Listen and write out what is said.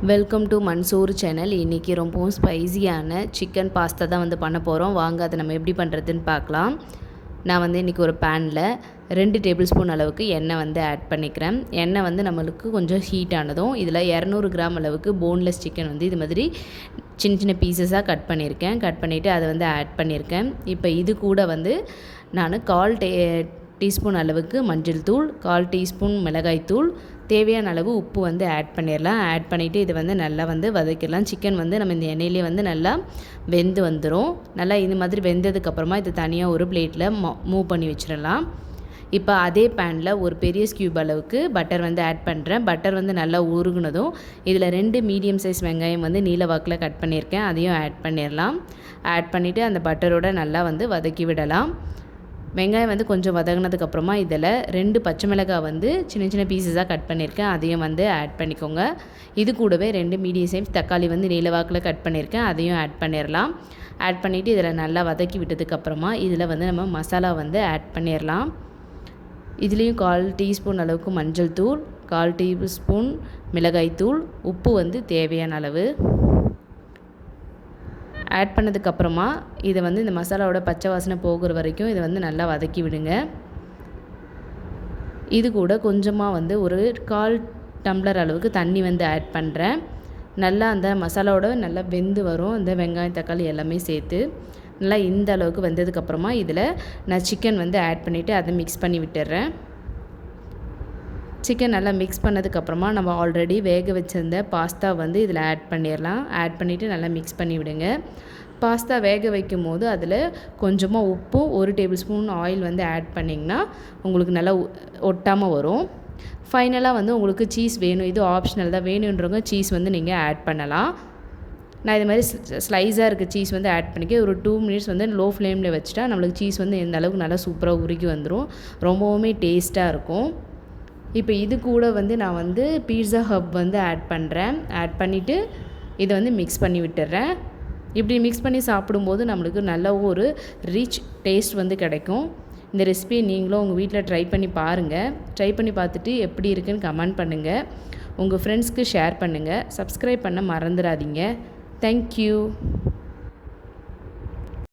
Welcome to Mansoor channel. இன்றைக்கி ரொம்பவும் ஸ்பைஸியான chicken pasta தான் வந்து பண்ண போகிறோம். வாங்க அதை நம்ம எப்படி பண்ணுறதுன்னு பார்க்கலாம். நான் வந்து இன்றைக்கி ஒரு பேனில் 2 டேபிள் ஸ்பூன் அளவுக்கு எண்ணெய் வந்து ஆட் பண்ணிக்கிறேன். எண்ணெய் வந்து நம்மளுக்கு கொஞ்சம் ஹீட் ஆனதும் இதில் 200 கிராம் அளவுக்கு போன்லெஸ் சிக்கன் வந்து இது மாதிரி சின்ன சின்ன பீசஸாக கட் பண்ணிவிட்டு அதை வந்து ஆட் பண்ணியிருக்கேன். இப்போ இது கூட வந்து நான் 1/4 டீஸ்பூன் அளவுக்கு மஞ்சள் தூள், 1/4 டீஸ்பூன் மிளகாய் தூள், தேவையான அளவு உப்பு வந்து ஆட் பண்ணிடலாம். ஆட் பண்ணிவிட்டு இது வந்து நல்லா வந்து வதக்கிடலாம். சிக்கன் வந்து நம்ம இந்த எண்ணெயிலே வந்து நல்லா வெந்து வந்துடும். நல்லா இது மாதிரி வெந்ததுக்கப்புறமா இது தனியாக ஒரு பிளேட்டில் மூவ் பண்ணி வச்சிடலாம். இப்போ அதே பேனில் ஒரு பெரிய ஸ்கியூப் அளவுக்கு பட்டர் வந்து ஆட் பண்ணுறேன். பட்டர் வந்து நல்லா உருகுனதும் இதில் 2 மீடியம் சைஸ் வெங்காயம் வந்து நீல வாக்கில் கட் பண்ணியிருக்கேன். அதையும் ஆட் பண்ணிடலாம். ஆட் பண்ணிவிட்டு அந்த பட்டரோட நல்லா வந்து வதக்கி விடலாம். வெங்காயம் வந்து கொஞ்சம் வதங்கினதுக்கப்புறமா இதில் 2 பச்சை மிளகாய் வந்து சின்ன சின்ன பீசஸாக கட் பண்ணியிருக்கேன். அதையும் வந்து ஆட் பண்ணிக்கோங்க. இது கூடவே 2 மீடியம் சைஸ் தக்காளி வந்து நீளவாக்கில் கட் பண்ணியிருக்கேன். அதையும் ஆட் பண்ணிடலாம். ஆட் பண்ணிவிட்டு இதில் நல்லா வதக்கி விட்டதுக்கப்புறமா இதில் வந்து நம்ம மசாலா வந்து ஆட் பண்ணிடலாம். இதுலேயும் 1/4 டீஸ்பூன் அளவுக்கு மஞ்சள் தூள், 1/4 டீஸ்பூன் மிளகாய் தூள், உப்பு வந்து தேவையான அளவு ஆட் பண்ணதுக்கப்புறமா இதை வந்து இந்த மசாலாவோட பச்சை வாசனை போகிற வரைக்கும் இதை வந்து நல்லா வதக்கி விடுங்க. இது கூட கொஞ்சமாக வந்து ஒரு 1/4 டம்ளர் அளவுக்கு தண்ணி வந்து ஆட் பண்ணுறேன். நல்லா அந்த மசாலாவோட நல்லா வெந்து வரும். இந்த வெங்காயம் தக்காளி எல்லாமே சேர்த்து நல்லா இந்த அளவுக்கு வெந்ததுக்கப்புறமா இதில் நான் சிக்கன் வந்து ஆட் பண்ணிவிட்டு அதை மிக்ஸ் பண்ணி விட்டுடுறேன். சிக்கன் நல்லா மிக்ஸ் பண்ணதுக்கப்புறமா நம்ம ஆல்ரெடி வேக வச்சுருந்த பாஸ்தா வந்து இதில் ஆட் பண்ணிடலாம். ஆட் பண்ணிவிட்டு நல்லா மிக்ஸ் பண்ணி விடுங்க. பாஸ்தா வேக வைக்கும் போது அதில் கொஞ்சமாக உப்பும் 1 டேபிள் ஸ்பூன் ஆயில் வந்து ஆட் பண்ணிங்கன்னா உங்களுக்கு நல்லா ஒட்டாமல் வரும். ஃபைனலாக வந்து உங்களுக்கு சீஸ் வேணும், இது ஆப்ஷனல் தான், வேணுன்றவங்க சீஸ் வந்து நீங்கள் ஆட் பண்ணலாம். நான் இது மாதிரி ஸ்லைஸாக இருக்க சீஸ் வந்து ஆட் பண்ணிக்க ஒரு 2 மினிட்ஸ் வந்து லோ ஃப்ளேமில் வச்சுட்டா நம்மளுக்கு சீஸ் வந்து இந்த அளவுக்கு நல்லா சூப்பராக உருகி வந்துடும். ரொம்பவுமே டேஸ்ட்டாக இருக்கும். இப்போ இது கூட வந்து நான் வந்து பீட்சா ஹப் வந்து ஆட் பண்ணுறேன். ஆட் பண்ணிவிட்டு இதை வந்து மிக்ஸ் பண்ணி விட்டுறேன். இப்படி மிக்ஸ் பண்ணி சாப்பிடும்போது நம்மளுக்கு நல்ல ஒரு ரிச் டேஸ்ட் வந்து கிடைக்கும். இந்த ரெசிபியை நீங்களும் உங்கள் வீட்டில் ட்ரை பண்ணி பாருங்கள். ட்ரை பண்ணி பார்த்துட்டு எப்படி இருக்குன்னு கமெண்ட் பண்ணுங்கள். உங்கள் ஃப்ரெண்ட்ஸ்க்கு ஷேர் பண்ணுங்கள். சப்ஸ்கிரைப் பண்ண மறந்துடாதீங்க. தேங்க்யூ.